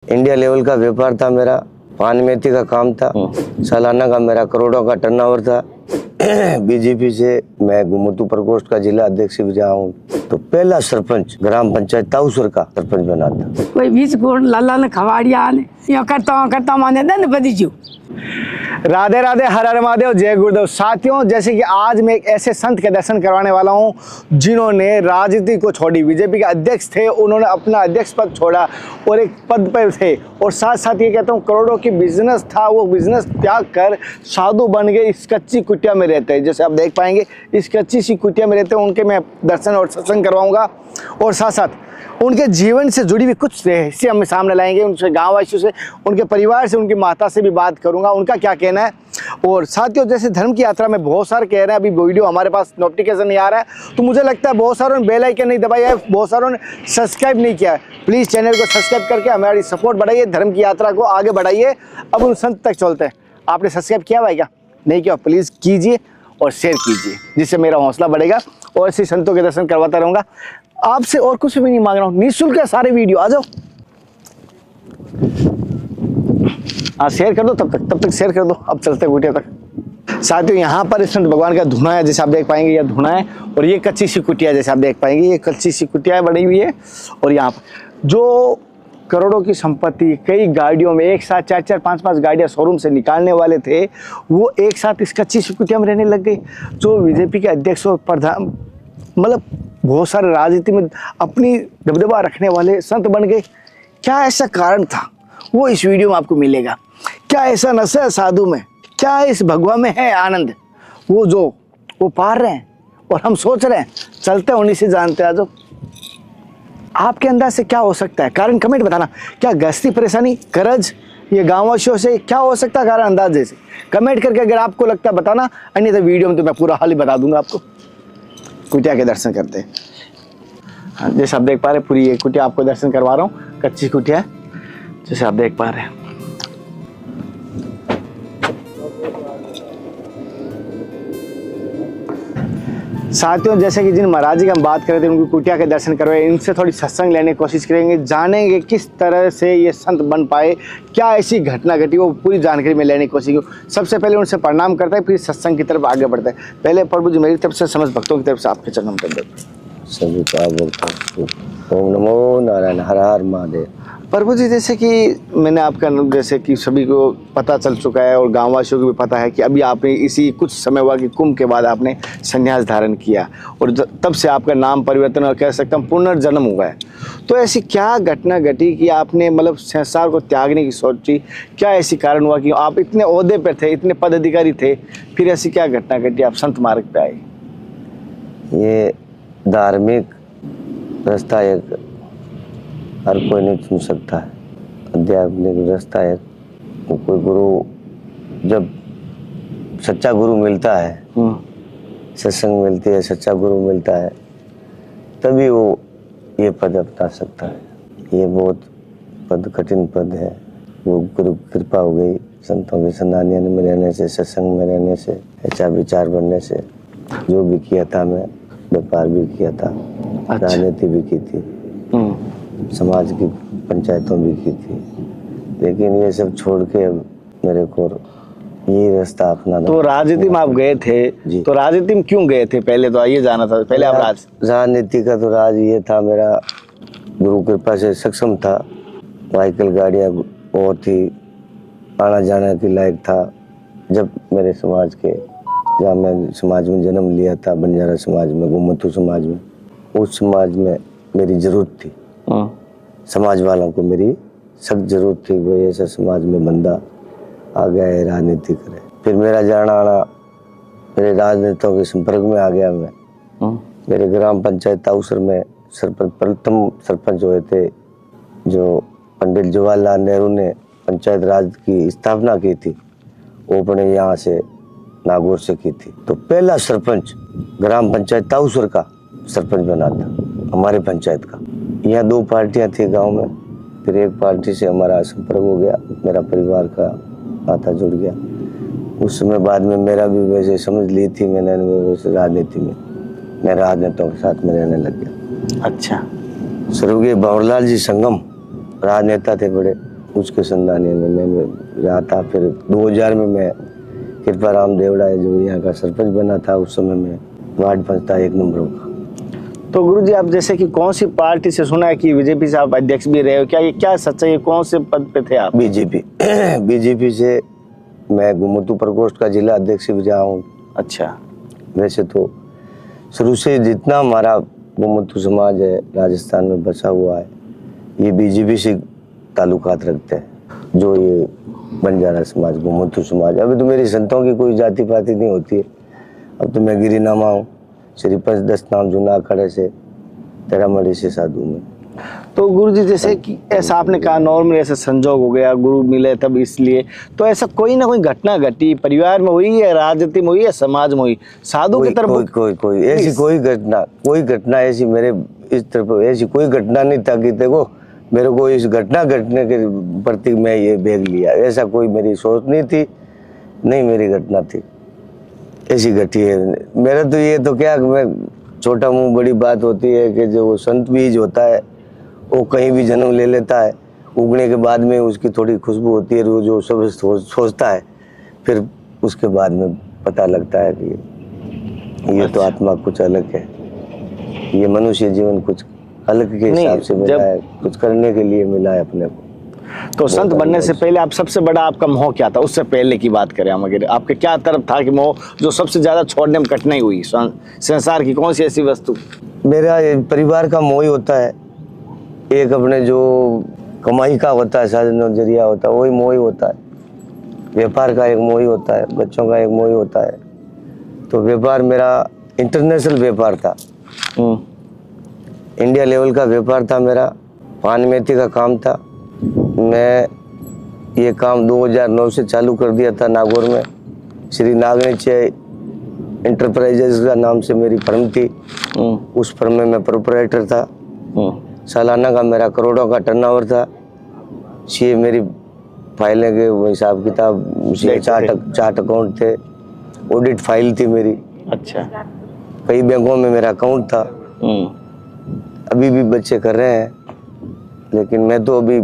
India level का व्यापार था मेरा, पान मेथी का काम था, सालाना का मेरा करोड़ों का टर्नओवर था। बीजेपी से मैं गुमतू प्रकोष्ठ का जिला अध्यक्ष भी रहा हूँ। तो पहला सरपंच ग्राम पंचायत ताऊसर का सरपंच बना था। कोई बीच गोड़ लाला ने खवाड़िया ने यो करता माने दन बदीजू। राधे राधे, हर हर महादेव, जय गुरुदेव। साथियों, जैसे कि आज मैं एक ऐसे संत के दर्शन करवाने वाला हूं जिन्होंने राजनीति को छोड़ी। बीजेपी के अध्यक्ष थे, उन्होंने अपना अध्यक्ष पद छोड़ा और एक पद पर थे, और साथ साथ ये कहता हूँ करोड़ों की बिजनेस था, वो बिजनेस त्याग कर साधु बन गए। इस कच्ची कुटिया में रहते हैं, जैसे आप देख पाएंगे इस कच्ची सी कुटिया में रहते हैं। उनके मैं दर्शन और सत्संग करवाऊंगा, और साथ साथ उनके जीवन से जुड़ी हुई कुछ रहस्य हम सामने लाएंगे। उनसे गाँव वासियों से, उनके परिवार से, उनकी माता से भी बात करूंगा, उनका क्या कहना है। और साथियों, जैसे धर्म की यात्रा में बहुत सारे कह रहे हैं, अभी वीडियो हमारे पास नोटिफिकेशन नहीं आ रहा है, तो मुझे लगता है बहुत सारों ने बेल आइकन नहीं दबाया है, बहुत सारों ने सब्सक्राइब नहीं किया है। प्लीज़ चैनल को सब्सक्राइब करके हमारी सपोर्ट बढ़ाइए, धर्म की यात्रा को आगे बढ़ाइए। अब उन संत तक चलते हैं। आपने सब्सक्राइब किया भाई क्या? नहीं किया? प्लीज़ कीजिए और शेयर कीजिए, जिससे मेरा हौसला बढ़ेगा और ऐसे संतों के दर्शन करवाता रहूँगा। आपसे और कुछ भी नहीं मांग रहा हूँ, निःशुल्क है सारे वीडियो। आ जाओ, हाँ शेयर कर दो, तब तक शेयर कर दो। अब चलते हैं कुटिया तक। साथियों, यहाँ पर संत भगवान का धुना है, जैसे आप देख पाएंगे यह धुना है, और ये कच्ची सी कुटिया, जैसे आप देख पाएंगे ये कच्ची सी कुटिया बनी हुई है। और यहाँ पर जो करोड़ों की संपत्ति, कई गाड़ियों में एक साथ 4-4, 5-5 गाड़ियाँ शोरूम से निकालने वाले थे, वो एक साथ इस कच्ची सी कुटिया में रहने लग गए। जो बीजेपी के अध्यक्ष और प्रधान, मतलब बहुत सारे राजनीति में अपनी दबदबा रखने वाले संत बन गए। क्या ऐसा कारण था, वो इस वीडियो में आपको मिलेगा। क्या ऐसा नशा है साधु में, क्या इस भगवान में है आनंद, वो पार रहे हैं और हम सोच रहे हैं। चलते हैं, उन्हीं से जानते हैं। आज आपके अंदाज से क्या हो सकता है कारण? कमेंट बताना। क्या गृहस्थी परेशानी, कर्ज, ये गाँववासियों से क्या हो सकता है कारण? अंदाज जैसे कमेंट करके अगर आपको लगता है बताना, अन्य तो वीडियो में तो मैं पूरा हाल ही बता दूंगा आपको। कुटिया के दर्शन करते हैं। हाँ, जैसे आप देख पा रहे हैं, पूरी ये कुटिया आपको दर्शन करवा रहा हूँ, कच्ची कुटिया है, जैसे आप देख पा रहे हैं। साथियों, जैसे कि जिन महाराज जी की हम बात कर रहे थे, उनकी कुटिया के दर्शन करवाए, इनसे थोड़ी सत्संग लेने की कोशिश करेंगे, जानेंगे किस तरह से ये संत बन पाए, क्या ऐसी घटना घटी, वो पूरी जानकारी में लेने की कोशिश की। सबसे पहले उनसे प्रणाम करते हैं, फिर सत्संग की तरफ आगे बढ़ते हैं। पहले प्रभु जी मेरी तरफ से, समस्त भक्तों की तरफ से आपके चरणों में सभी का ओम नमो नारायण, हर हर महादेव। प्रभु जी, जैसे कि मैंने आपका, जैसे कि सभी को पता चल चुका है और गाँववासियों को भी पता है कि अभी आपने इसी कुछ समय हुआ कि कुंभ के बाद आपने संन्यास धारण किया, और तब से आपका नाम परिवर्तन और कह सकता हूँ पुनर्जन्म हुआ है। तो ऐसी क्या घटना घटी कि आपने मतलब संसार को त्यागने की सोची? क्या ऐसी कारण हुआ कि आप इतने ओहदे पर थे, इतने पदाधिकारी थे, फिर ऐसी क्या घटना घटी आप संत मार्ग पे आए? ये धार्मिक रास्ता एक हर कोई नहीं चुन सकता है। आध्यात्मिक रास्ता है, कोई गुरु, जब सच्चा गुरु मिलता है, सत्संग मिलती है, सच्चा गुरु मिलता है, तभी वो ये पद अपना सकता है। ये बहुत पद कठिन पद है। वो गुरु कृपा हो गई, संतों के संधानियन में रहने से, सत्संग में रहने से, अच्छा विचार बनने से। जो भी किया था, मैं व्यापार भी किया था, राजनीति भी की थी, समाज की पंचायतों भी की थी, लेकिन ये सब छोड़ के अब मेरे को ये रास्ता अपना। तो राजनीति में आप गए थे, तो राजनीति में क्यों गए थे? पहले तो आइए जाना था, पहले आप राजनीति का तो राज ये था, मेरा गुरु कृपा से सक्षम था, व्हीकल गाड़ियाँ और थी, आना जाने के लायक था। जब मेरे समाज के, जहाँ मैं समाज में जन्म लिया था, बंजारा समाज में, गुमतू समाज में, उस समाज में मेरी जरूरत थी। समाज वालों को मेरी सख्त जरूरत थी, वो ऐसा समाज में बंदा आ गया है, राजनीति करे। फिर मेरा जाना आना, मेरे राजनेताओं के संपर्क में आ गया मैं। मेरे ग्राम पंचायत ताऊसर में सरपंच, प्रथम सरपंच हुए थे, जो पंडित जवाहरलाल नेहरू ने पंचायत राज की स्थापना की थी, वो अपने यहाँ से नागौर से की थी। तो पहला सरपंच ग्राम पंचायत ताऊसर का सरपंच बना था, हमारे पंचायत का। यहाँ 2 पार्टियां थी गांव में, फिर एक पार्टी से हमारा संपर्क हो गया, मेरा परिवार का नाता जुड़ गया। उस समय बाद में मेरा भी वैसे समझ ली थी मैंने, वैसे राजनीति में मैं राजनेताओं के साथ में रहने लग गया। अच्छा। स्वर्गीय भंवरलाल जी संगम राजनेता थे बड़े, उसके संदानी में मैं रहा था। फिर 2000 में मैं कृपा राम देवड़ा है जो यहाँ का सरपंच बना था, उस समय में वार्ड पंच था 1 नंबर का। तो गुरुजी आप जैसे कि कौन सी पार्टी से, सुना है कि बीजेपी से आप अध्यक्ष भी रहे हो, क्या ये क्या सच्चाई है, कौन से पद पे थे आप? बीजेपी से मैं गोमुतु प्रकोष्ठ का जिला अध्यक्ष भी रहा हूँ। अच्छा। वैसे तो शुरू से जितना हमारा गोमुतु समाज है राजस्थान में बसा हुआ है, ये बीजेपी से ताल्लुकात रखते हैं। जो ये बंजारा समाज, गोमुतु समाज, अभी तो मेरी संतों की कोई जाति पाति नहीं होती है। अब तो मैं गिरीनामा हूँ, श्री पंचदश नाम जूना खड़े से तेरामढ़ी से साधु में। तो गुरुजी जैसे कि ऐसा आपने कहा नॉर्मल ऐसा संजोग हो गया, गुरु मिले तब इसलिए, तो ऐसा कोई ना कोई घटना घटी परिवार में हुई है, राजनीति में हुई है, समाज में हुई, साधु की तरफ कोई ऐसी कोई घटना ऐसी मेरे इस तरफ ऐसी कोई घटना नहीं था कि देखो मेरे को इस घटना घटने के प्रति मैं ये भेद लिया, ऐसा कोई मेरी सोच नहीं थी, नहीं मेरी घटना थी ऐसी घटी है। मेरा तो ये तो क्या, मैं छोटा मुंह बड़ी बात होती है कि जो संत बीज होता है वो कहीं भी जन्म ले लेता है, उगने के बाद में उसकी थोड़ी खुशबू होती है, जो सब सोचता है, फिर उसके बाद में पता लगता है कि ये तो आत्मा कुछ अलग है, ये मनुष्य जीवन कुछ अलग के हिसाब से मिला है, कुछ करने के लिए मिला है अपने को। तो संत बनने से पहले आप सबसे बड़ा आपका मोह क्या था, उससे पहले की बात करें हम, अगर आपके क्या तरफ था कि मोह जो सबसे ज्यादा छोड़ने में कठिनाई हुई, संसार की कौन सी ऐसी वस्तु? मेरा परिवार का मोह ही होता है, एक अपने जो कमाई का होता है, साधन जरिया होता है, वही मोह ही होता है। व्यापार का एक मोह ही होता है, बच्चों का एक मोह ही होता है। तो व्यापार मेरा इंटरनेशनल व्यापार था, इंडिया लेवल का व्यापार था मेरा, पान मेथी का काम था। मैं ये काम 2009 से चालू कर दिया था नागौर में, श्री नागनिचय इंटरप्राइजेज का नाम से मेरी फर्म थी। उस फर्म में मैं प्रोपराइटर था। सालाना का मेरा करोड़ों का टर्नओवर था। ये मेरी फाइलें के हिसाब किताब, चार्ट अकाउंट थे, ऑडिट फाइल थी मेरी। अच्छा। कई बैंकों में मेरा अकाउंट था। अभी भी बच्चे कर रहे हैं, लेकिन मैं तो अभी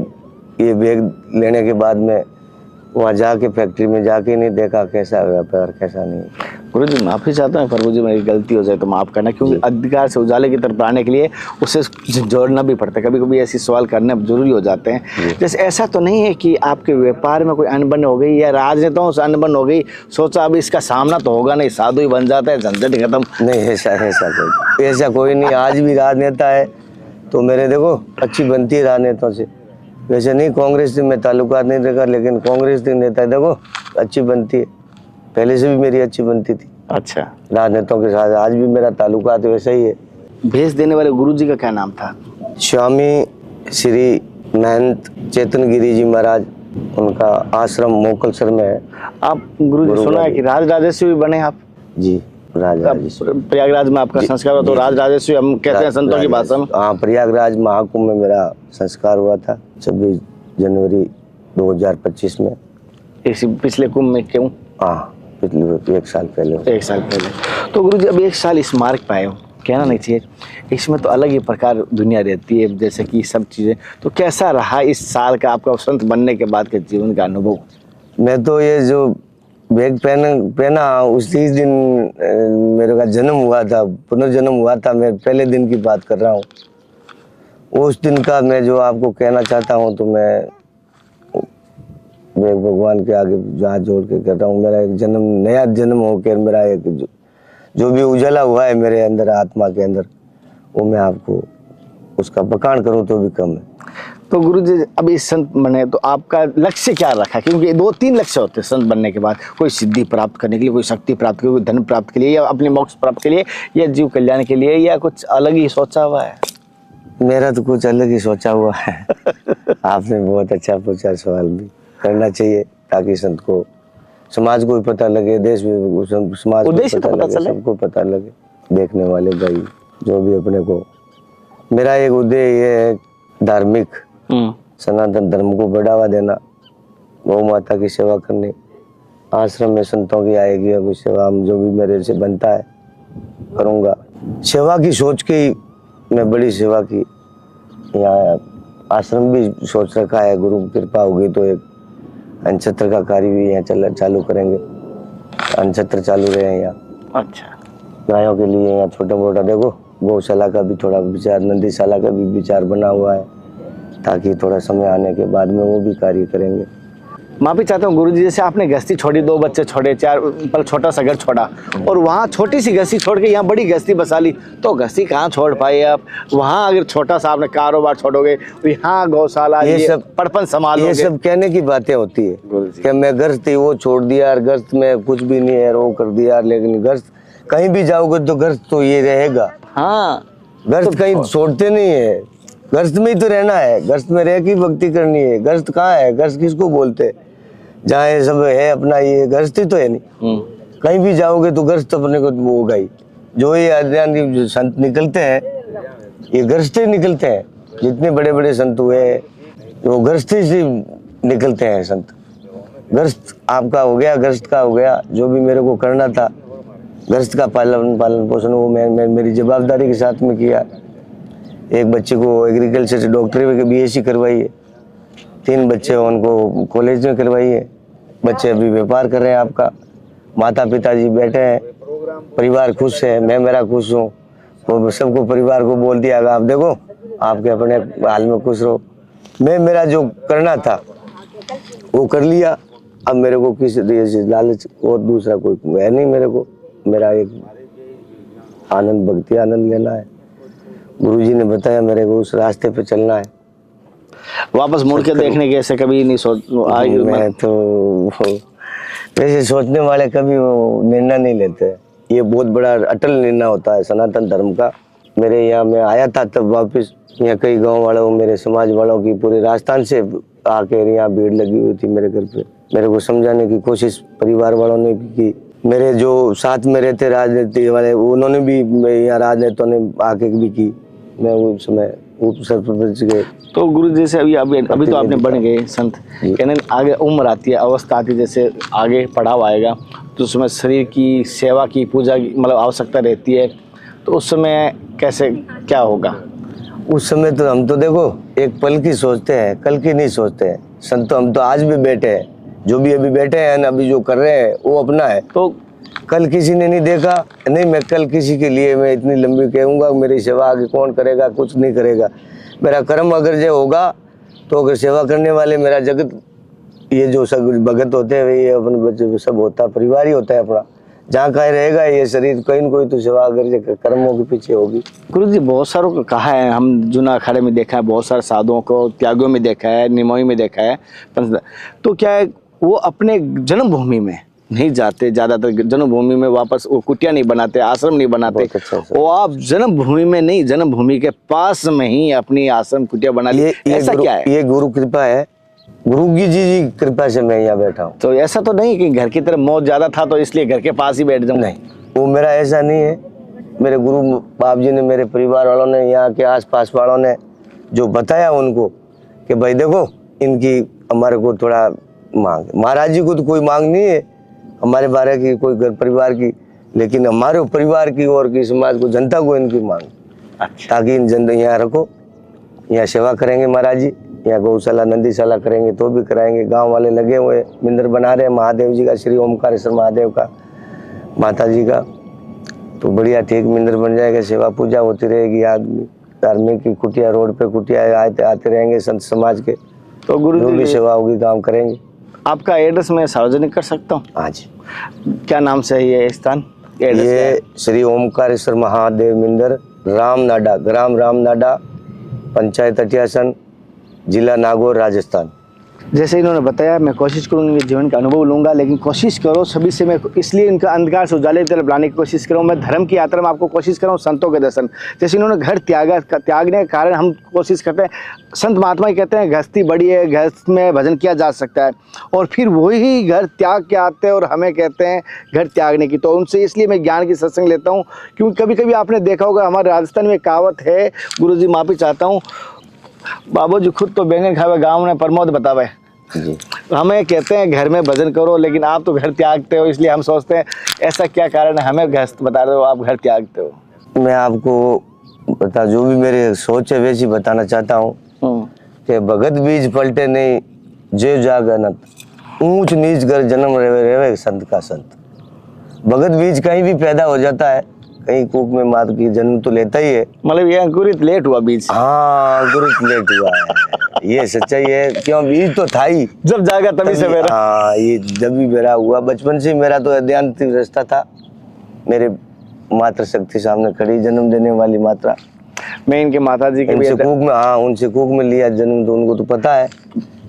ये बैग लेने के बाद में वहाँ जाके फैक्ट्री में जाके नहीं देखा कैसा व्यापार कैसा नहीं। गुरुजी माफी चाहता हूँ, पर मुझे मेरी गलती हो जाए तो माफ करना, क्योंकि अधिकार से उजाले की तरफ आने के लिए उसे जोड़ना भी पड़ता है, कभी कभी ऐसी सवाल करने जरूरी हो जाते हैं। जैसे ऐसा तो नहीं है कि आपके व्यापार में कोई अनबन हो गई या राजनेताओं से अनबन हो गई, सोचा अभी इसका सामना तो होगा नहीं, साधु ही बन जाता है, झंझट खत्म? नहीं, ऐसा कोई नहीं। आज भी राजनेता है तो मेरे देखो अच्छी बनती है राजनेताओं से। वैसे नहीं, कांग्रेस से मैं ताल्लुकात नहीं रखा, लेकिन कांग्रेस के नेता देखो अच्छी बनती है, पहले से भी मेरी अच्छी बनती थी। अच्छा। राजनेताओं के साथ आज भी मेरा ताल्लुकात वैसा ही है। भेज देने वाले गुरुजी का क्या नाम था? स्वामी श्री महंत चेतन गिरी जी महाराज, उनका आश्रम मोकलसर में है। आप गुरुजी सुना है कि राज राजेश्वरी बने आप? जी, प्रयागराज में आपका संस्कार हुआ, तो राज राजेश्वरी हम कहते हैं संतों की भाषा में। हाँ, प्रयागराज महाकुंभ में मेरा संस्कार हुआ था 26 जनवरी 2025 में। इसी पिछले कुंभ में? क्यों? हाँ, पिछले 1 साल पहले। 1 साल पहले। तो गुरुजी अब 1 साल इस मार्ग पे आए हो, कहना नहीं चाहिए, इसमें तो अलग ही प्रकार दुनिया रहती है, जैसे कि सब चीजें, तो कैसा रहा इस साल का आपका संत बनने के बाद के जीवन का अनुभव? मैं तो ये जो बैग पहना उसी दिन मेरे का जन्म हुआ था, पुनर्जन्म हुआ था। मैं पहले दिन की बात कर रहा हूँ। उस दिन का मैं जो आपको कहना चाहता हूँ, तो मैं भगवान के आगे हाथ जोड़ के कह रहा हूँ, मेरा एक जन्म, नया जन्म होकर मेरा एक जो भी उजाला हुआ है मेरे अंदर, आत्मा के अंदर, वो मैं आपको उसका बखान करूँ तो भी कम है। तो गुरुजी अब इस संत बने तो आपका लक्ष्य क्या रखा? क्योंकि 2-3 लक्ष्य होते हैं संत बनने के बाद, कोई सिद्धि प्राप्त करने के लिए, कोई शक्ति प्राप्त के लिए, कोई धन प्राप्त के लिए, या अपने मोक्ष प्राप्त के लिए, या जीव कल्याण के लिए, या कुछ अलग ही सोचा हुआ है? मेरा तो कुछ अलग ही सोचा हुआ है। आपने बहुत अच्छा पूछा सवाल, भी करना चाहिए ताकि संत को, समाज को भी पता लगे, देश भी, समाज को पता लगे, सबको पता लगे, देखने वाले भाई जो भी अपने को। मेरा एक उद्देश्य ये है, धार्मिक सनातन धर्म को बढ़ावा देना, गौ माता की सेवा करनी, आश्रम में संतों की आएगी या कोई सेवा जो भी मेरे से बनता है करूँगा। सेवा की सोच के ही मैं बड़ी सेवा की यहाँ आश्रम भी सोच रखा है, गुरु की कृपा होगी तो एक अन्नछत्र का कार्य भी यहाँ चालू करेंगे। अन्नछत्र चालू रहे हैं यहाँ, अच्छा, गायों के लिए यहाँ छोटा मोटा। देखो गौशाला का भी थोड़ा विचार, नंदीशाला का भी विचार बना हुआ है, ताकि थोड़ा समय आने के बाद में वो भी कार्य करेंगे। माफी चाहता हूँ गुरुजी, जैसे आपने गृहस्थी छोड़ी, 2 बच्चे छोड़े, 4 पर छोटा सा घर छोड़ा और वहाँ छोटी सी गृहस्थी छोड़ के यहाँ बड़ी गृहस्थी बसा ली, तो गृहस्थी कहाँ छोड़ पाए आप? वहाँ अगर छोटा सा आपने कारोबार छोड़ोगे, यहाँ गौशाला, ये सब पड़पन संभालोगे। ये सब कहने की बातें होती है गुरुजी। कि मैं गृहस्थी वो छोड़ दिया यार, गृहस्थ में कुछ भी नहीं है, वो कर दिया यार। लेकिन गृहस्थ कहीं भी जाओगे तो गृहस्थ तो ये रहेगा। हाँ, गृहस्थ कहीं छोड़ते नहीं है, गृहस्थ में ही तो रहना है। गृहस्थ में रह के भक्ति करनी है। गृहस्थ कहाँ है? गृहस्थ किसको बोलते हैं? जहाँ ये सब है अपना, ये गृहस्थी तो है नहीं। कहीं भी जाओगे तो गृहस्थ अपने को वो होगा ही। जो ये आध्यात्मिक जो संत निकलते हैं, ये गृहस्थी निकलते हैं। जितने बड़े बड़े संत हुए वो गृहस्थी से निकलते हैं संत। गृहस्थ आपका हो गया, गृहस्थ का हो गया। जो भी मेरे को करना था गृहस्थ का पालन पोषण, वो मैं मेरी जवाबदारी के साथ में किया। एक बच्चे को एग्रीकल्चर से डॉक्टरी BSc करवाई है, 3 बच्चे उनको कॉलेज में करवाई है। बच्चे अभी व्यापार कर रहे हैं आपका। माता पिताजी बैठे हैं, परिवार खुश है, मैं मेरा खुश हूँ। वो सबको परिवार को बोल दिया आप देखो आपके अपने हाल में खुश रहो। मैं मेरा जो करना था वो कर लिया। अब मेरे को किस लालच और दूसरा कोई है नहीं मेरे को। मेरा एक आनंद, भक्ति आनंद लेना है। गुरुजी ने बताया मेरे को उस रास्ते पे चलना है। वापस मुड़ के देखने के ऐसे कभी नहीं सोच आई? मैं तो वैसे सोचने वाले कभी वो निर्णय नहीं लेते। ये बहुत बड़ा अटल निर्णय होता है सनातन धर्म का। मेरे यहाँ मैं आया था तब वापस यहाँ कई गांव वालों, मेरे समाज वालों की पूरे राजस्थान से आके यहाँ भीड़ लगी हुई थी मेरे घर पे। मेरे को समझाने की कोशिश परिवार वालों ने भी की। मेरे जो साथ में रहते राजनीति वाले उन्होंने भी, यहाँ राजनेताओं ने आके भी की। मैं उस समय उप सरपंच के। तो गुरु जैसे अभी तो आपने बन गए संत, कहने आगे उम्र आती है, अवस्था आती है, जैसे आगे पड़ाव आएगा तो उसमें शरीर की सेवा की, पूजा की मतलब आवश्यकता रहती है। तो उस समय कैसे क्या होगा? उस समय तो हम तो देखो एक पल की सोचते हैं, कल की नहीं सोचते हैं। संत हम तो आज भी बैठे हैं, जो भी अभी बैठे हैं ना, अभी जो कर रहे हैं वो अपना है। तो कल किसी ने नहीं देखा, नहीं मैं कल किसी के लिए मैं इतनी लंबी कहूँगा मेरी सेवा आगे कौन करेगा? कुछ नहीं करेगा। मेरा कर्म अगर जो होगा तो अगर सेवा करने वाले मेरा जगत, ये जो सब भगत होते हैं ये अपने बच्चे सब होता, परिवार ही होता है अपना। जहाँ कहीं रहेगा ये शरीर, कहीं न कोई तो सेवा अगर कर्मों के पीछे होगी। गुरु जी बहुत सारों को कहा है, हम जूना अखाड़े में देखा है, बहुत सारे साधुओं को त्यागों में देखा है, निमोई में देखा है। तो क्या है वो अपने जन्मभूमि में नहीं जाते, ज्यादातर जन्मभूमि में वापस वो कुटिया नहीं बनाते, आश्रम नहीं बनाते। अच्छा वो आप जन्मभूमि में नहीं, जन्मभूमि के पास में ही अपनी आश्रम कुटिया बना ली। ऐसा क्या है? ये गुरु कृपा है, गुरु जी कृपा से मैं यहाँ बैठा हूँ। तो ऐसा तो नहीं कि घर की तरफ मौत ज्यादा था तो इसलिए घर के पास ही बैठ जाऊँ? नहीं, वो मेरा ऐसा नहीं है। मेरे गुरु बाप जी ने, मेरे परिवार वालों ने, यहाँ के आसपास वालों ने जो बताया उनको कि भाई देखो इनकी हमारे को थोड़ा मांग, महाराज जी को तो कोई मांग नहीं है हमारे बारे की, कोई घर परिवार की, लेकिन हमारे परिवार की और की समाज को, जनता को इनकी मांग। अच्छा। ताकि इन जन यहाँ रखो, यहाँ सेवा करेंगे महाराज जी, यहाँ गौशाला नंदीशाला करेंगे तो भी कराएंगे। गांव वाले लगे हुए मंदिर बना रहे हैं महादेव जी का, श्री ओमकारेश्वर महादेव का, माता जी का। तो बढ़िया ठीक मंदिर बन जाएगा, सेवा पूजा होती रहेगी। आदमी धार्मिक की कुटिया, रोड पे कुटिया आते रहेंगे संत समाज के। तो गुरु जो जी भी सेवा होगी काम करेंगे। आपका एड्रेस मैं सार्वजनिक कर सकता हूँ? हाँ जी। क्या नाम से है ये स्थान? ये श्री ओमकारेश्वर महादेव मंदिर, रामनाडा, ग्राम रामनाडा, पंचायत अटियासन, जिला नागौर, राजस्थान। जैसे इन्होंने बताया, मैं कोशिश करूँगा इनके जीवन का अनुभव लूँगा, लेकिन कोशिश करो सभी से, मैं इसलिए इनका अंधकार से उजाले की तरफ लाने की कोशिश कर रहा हूँ। मैं धर्म की यात्रा में आपको कोशिश कर रहा हूँ, संतों के दर्शन। जैसे इन्होंने घर त्यागने के कारण हम कोशिश करते हैं, संत महात्मा ही कहते हैं गृहस्थी बड़ी है, गृहस्थ में भजन किया जा सकता है, और फिर वही घर त्याग के आते हैं और हमें कहते हैं घर त्यागने की। तो उनसे इसलिए मैं ज्ञान की सत्संग लेता हूँ, क्योंकि कभी कभी आपने देखा होगा हमारे राजस्थान में कहावत है, गुरु जी माफ़ी चाहता हूँ, बाबू जी खुद तो बैंगन खावे गाँव में प्रमोद बतावे जी। हमें कहते हैं घर में भजन करो, लेकिन आप तो घर त्यागते हो। इसलिए हम सोचते हैं ऐसा क्या कारण है, हमें गृहस्थ बता रहे हो, आप घर त्यागते हो। मैं आपको बता, जो भी मेरे सोच है वैसी बताना चाहता हूँ के भगत बीज पलटे नहीं जे जागनत, ऊंच नीच कर जन्म रेवे रेवे संत का संत। भगत बीज कहीं भी पैदा हो जाता है, कहीं कूक में मात की जन्म तो लेता ही है। मतलब ये अंकुरित लेट हुआ बीज। हाँ अंकुरित लेट हुआ है, ये सच्चाई है। क्यों, बीज तो था ही, जब जागा तभी से मेरा। हाँ ये जब भी मेरा हुआ, बचपन से मेरा तो अध्यात्मिक रास्ता था। मेरे मातृ शक्ति सामने खड़ी, जन्म देने वाली मात्रा। मैं इनके माता जी के भी उनसे कूक में, हाँ उनसे कूक में लिया जन्म, तो उनको तो पता है।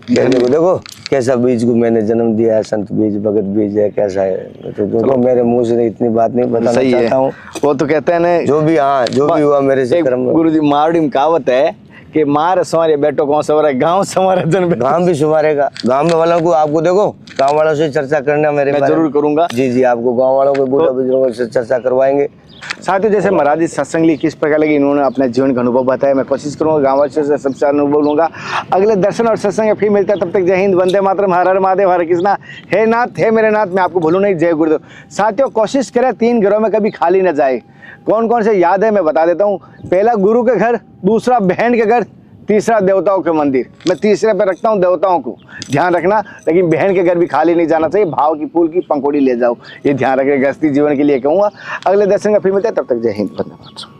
देखो कैसा बीज को मैंने जन्म दिया है, संत बीज भगत बीज है, कैसा है। तो देखो मेरे मुंह से इतनी बात नहीं बताना चाहता हूँ। वो तो कहते हैं ना, जो भी, हाँ जो भी हुआ मेरे से कर्म। गुरुजी मारवाड़ी में कहावत है कि मार संवारे बेटो कौन संवारे, गांव संवारे जन। गांव भी संवारेगा। गांव में वालों को, आपको देखो गांव वालों से चर्चा करना मेरे, मैं जरूर करूंगा। जी आपको गांव वालों को, बूढ़ा बुजुर्गों से चर्चा करवाएंगे। साथियों, जैसे महाराज जी सत्संग ली किस प्रकार लगे, इन्होंने अपने जीवन का अनुभव बताया। मैं कोशिश करूंगा गाँव वासियों से सबसे अनुभव लूंगा। अगले दर्शन और सत्संग फिर मिलता है, तब तक जय हिंद, वंदे मातरम, हर हर महादेव, हरे कृष्णा। हे नाथ, हे मेरे नाथ, मैं आपको भूलूं नहीं, जय गुरुदेव। साथियों, कोशिश करें 3 घरों में कभी खाली न जाए। कौन कौन से याद है मैं बता देता हूँ। पहला गुरु के घर, दूसरा बहन के घर, तीसरा देवताओं के मंदिर। मैं तीसरे पे रखता हूँ देवताओं को, ध्यान रखना। लेकिन बहन के घर भी खाली नहीं जाना चाहिए, भाव की फूल की पंखुड़ी ले जाओ, ये ध्यान रखें। गृहस्थी जीवन के लिए कहूँगा। अगले दर्शन का फिर मिलते हैं, तब तक जय हिंद, वंदे मातरम।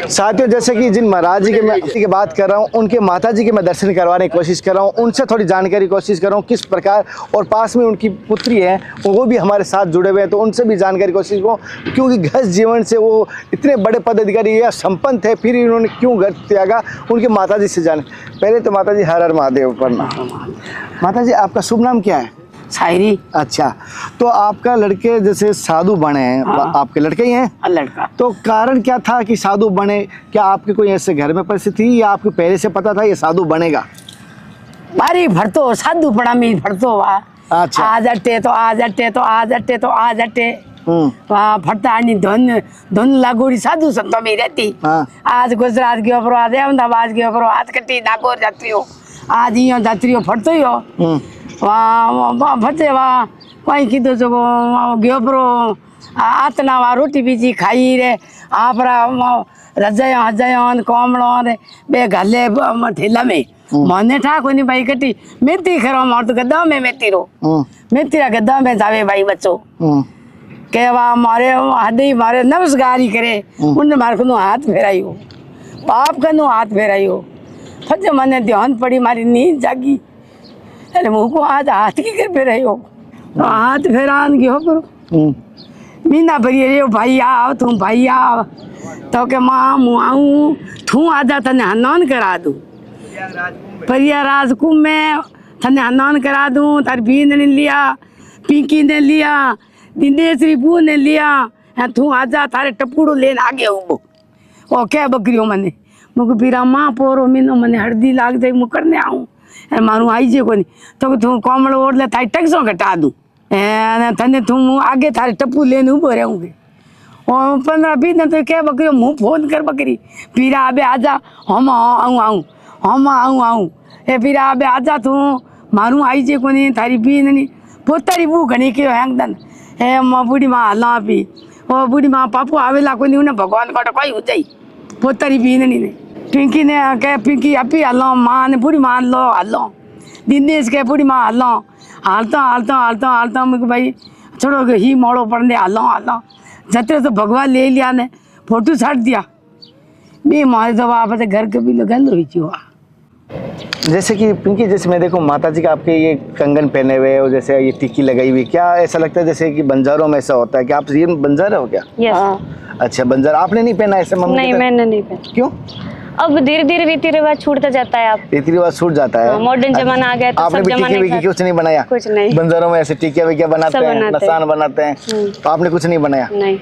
साथियों, जैसे कि जिन महाराज जी के मैं की बात कर रहा हूँ, उनके माता जी के मैं दर्शन करवाने की कोशिश कर रहा हूँ, उनसे थोड़ी जानकारी कोशिश कर रहा हूँ किस प्रकार। और पास में उनकी पुत्री है, वो भी हमारे साथ जुड़े हुए हैं, तो उनसे भी जानकारी कोशिश करूँ। क्योंकि गृहस्थ जीवन से वो इतने बड़े पदाधिकारी या संपन्न थे, फिर इन्होंने क्यों घर त्यागा, उनके माता जी से जाने। पहले तो माता जी हर हर महादेव प्रणाम। माता जी, आपका शुभ नाम क्या है? शायरी। अच्छा, तो आपका लड़के जैसे साधु बने हैं, हाँ। आपके लड़के ही हैं? लड़का। तो कारण क्या था कि साधु बने? क्या आपके कोई ऐसे घर में परिस्थिति थी या आपको पहले से पता था ये साधु बनेगा? बारी भरतो साधु पड़ा मी भरतो वा। अच्छा। आज अट्टे तो आज अट्टे तो आज अट्टे तो आज अट्टे। वहाँ फटता आणि धन धन लागोड़ी साधु संतों में रहती। हाँ। आज गुजरात के ऊपर, आज अहमदाबाद के ऊपर, आज कट्टी नागौर जाती हो, आज यो जाती हो फटतो ही हो। वहाँ फटे वहाँ कहीं कीधो जो गयो परो आतना वहाँ रोटी बीजी खाई रे आपरा रजायो हजायो कोमड़ो रे बे घले ठेला में मने ठा कोनी भाई कटी मेथी खरो मार तो गद्दा में मेथी रो मेथी रा गद्दा में जावे भाई बच्चो के वहाँ मारे हदे मारे नमस्कारी करे उन्हें मार को हाथ फेरायो बाप का हाथ फेरायो फटे मने ध्यान पड़ी मारी नींद जागी अरे मुँह को आज हाथ की कर फेराई हो तो हाथ फेरान गयो करो मीना भरी रे भाई आओ तुम भाई आओ तो के माँ मुँह आऊँ तू आजा तने हनन करा दूँ परिया राजकुंभ में तने हनन करा दूँ तार बीन ने लिया पिंकी ने लिया दिनेश रिपू ने लिया तू आजा थारे टपुड़ो लेन आगे हो ओ क्या बकरियों मने मुझे पीरा माँ पोरो मीनो मने हल्दी लाग जाए मुँह करने आऊँ मारू आई जे कोनी तो तू कोमड़ ओढ़ले थारी टैक्सो घटा दूँ तने तू आगे थारे टप्पू लेने उभो रहूँगी और 15-20 दिन तो क्या बकरी मुँह फोन कर बकरी पीरा अबे आजा हम आऊँ ए पीरा अबे आजा तू मारू आई जे कोनी थारी बीन पोतारी बू घनी के हैंगदन ए बूढ़ी माँ हल्ला पी ओ बूढ़ी माँ पापू आवेला कोनी उन्हें भगवान को कोई हो जाई पोतारी बीन ने पिंकी ने कह पिंकी अपी हलो माँ ने बूढ़ी माँ हलो दिनेश के बूढ़ी माँ हलो हालता मुझे भाई छोड़ो ही मोड़ो पड़ने हलो जते तो भगवान ले लिया ने फोटो छाट दिया मैं मारे तो वापस घर के भी गंद हुई थी वहाँ। जैसे कि पिंकी, जैसे मैं देखो माता जी का आपके ये कंगन पहने हुए और जैसे ये टिक्की लगाई हुई, क्या ऐसा लगता है जैसे कि बंजारों में ऐसा होता है कि आप ये बंजार हो क्या? यस। अच्छा, बंजार आपने नहीं पहना ऐसे? मम्मी नहीं, मैंने नहीं पहना। क्यों? अब धीरे धीरे रीति रिवाज छूटता जाता है। आप रीति रिवाज छूट जाता है। मॉडर्न जमाना आ गया तो आपने सब जमाने टिक्की कुछ नहीं बनाया? कुछ नहीं। बंजारों में ऐसे टिक्किया विक्किया बनाते हैं, नसान बनाते हैं, तो आपने कुछ नहीं बनाया? नहीं।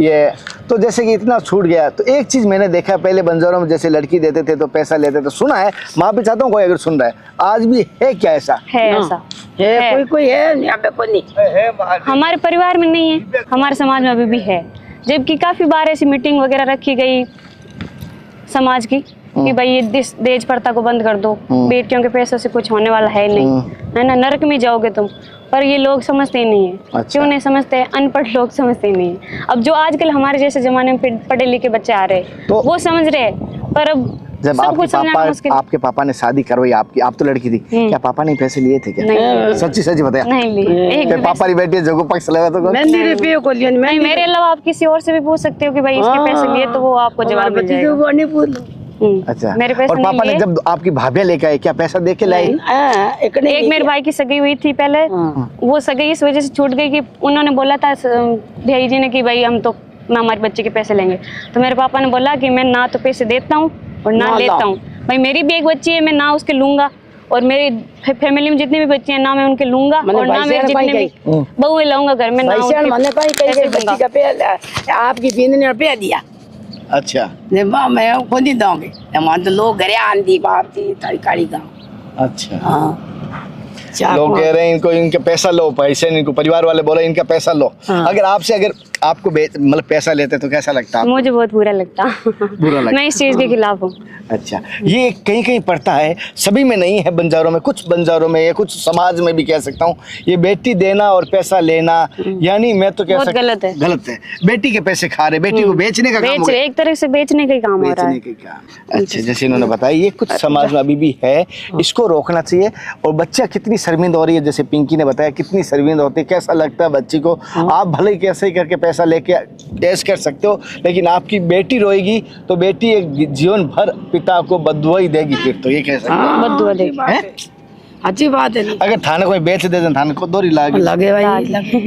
ये तो जैसे कि इतना छूट गया, तो एक चीज मैंने देखा पहले बंजारों में जैसे लड़की देते थे तो पैसा लेते थे, सुना है, माँ भी चाहता हूँ कोई अगर सुन रहा है, आज भी है क्या ऐसा? है ऐसा है कोई है यहाँ पे कोई नहीं। हमारे परिवार में नहीं है, हमारे समाज में अभी भी है। जबकि काफी बार ऐसी मीटिंग वगैरह रखी गई समाज की कि भाई ये दहेज प्रथा को बंद कर दो, बेटियों के पैसों से कुछ होने वाला है नहीं, है ना, नरक में जाओगे तुम। पर ये लोग समझते ही नहीं है। अच्छा। क्यों नहीं समझते? अनपढ़ लोग समझते ही नहीं है। अब जो आजकल हमारे जैसे जमाने में पढ़े लिखे बच्चे आ रहे हैं तो वो समझ रहे हैं, पर अब जब सब कुछ समझाना मुश्किल। आपके पापा ने शादी करवाई आपकी, आप तो लड़की थी, क्या पापा ने पैसे लिए थे क्या? नहीं। सच्ची सच्ची बताया? नहीं लिए एक फिर भी पापा की बेटी जगह पक्ष लगा तो मेहंदी रुपये को लियो नहीं, मेरे अलावा आप किसी और से भी पूछ सकते हो कि भाई इसके पैसे लिए, तो वो आपको जवाब मिल जाएगा। वो नहीं पूछ लो। अच्छा, मेरे पैसे और पापा नहीं ने लिए। जब आपकी भाभियां लेके आए क्या पैसा दे के लाए? एक नहीं एक मेरे भाई की सगाई हुई थी पहले, वो सगाई इस वजह से छूट गई कि उन्होंने बोला था भैया जी ने कि भाई हम तो मैं हमारे बच्चे के पैसे लेंगे, तो मेरे पापा ने बोला कि मैं ना तो पैसे देता हूँ और ना लेता हूँ। भाई मेरी भी एक बच्ची है, मैं ना उसके लूंगा, और मेरी फैमिली में जितने भी बच्चे हैं ना मैं उनके लूंगा, और ना मेरे जितने भी बहू लाऊंगा घर में, ना आपकी बीन ने रुपया दिया। अच्छा मैं खुद ही दूंगी, तो लोग घरे आंधी बाप थी तारी काली गाँव। अच्छा, हाँ लोग कह रहे हैं इनको, इनका पैसा लो, पैसे इनको परिवार वाले बोले इनका पैसा लो। अगर आपको मतलब पैसा लेते तो कैसा लगता? मुझे बहुत बुरा लगता। बुरा लगता। मैं इस चीज के खिलाफ हूँ। अच्छा, ये कहीं कहीं पड़ता है, सभी में नहीं है, बंजारों में, कुछ बंजारों में या कुछ समाज में भी कह सकता हूँ, ये बेटी देना और पैसा लेना, यानी मैं तो कह सकता गलत है। गलत है। बेटी के पैसे खा रहे, बेटी को बेचने का काम हो गया। एक तरह से बेचने का ही काम हो रहा है। बेचने के काम। अच्छा, जैसे इन्होंने बताया, ये कुछ समाज में अभी भी है, इसको रोकना चाहिए। और बच्चा कितनी शर्मिंदा हो रही है, जैसे पिंकी ने बताया कितनी शर्मिंदा होती है, कैसा लगता है बच्ची को। आप भले ही कैसे ही करके पैसा लेके ऐश कर सकते हो, लेकिन आपकी बेटी रोएगी तो बेटी एक जीवन भर पिता को बदुआ ही देगी, फिर तो ये कह सकते हैं। बदुआ देगी। अच्छी बात है। अगर थाने कोई बेच दे, थाने को दोरी लागे लगे भाई लगे।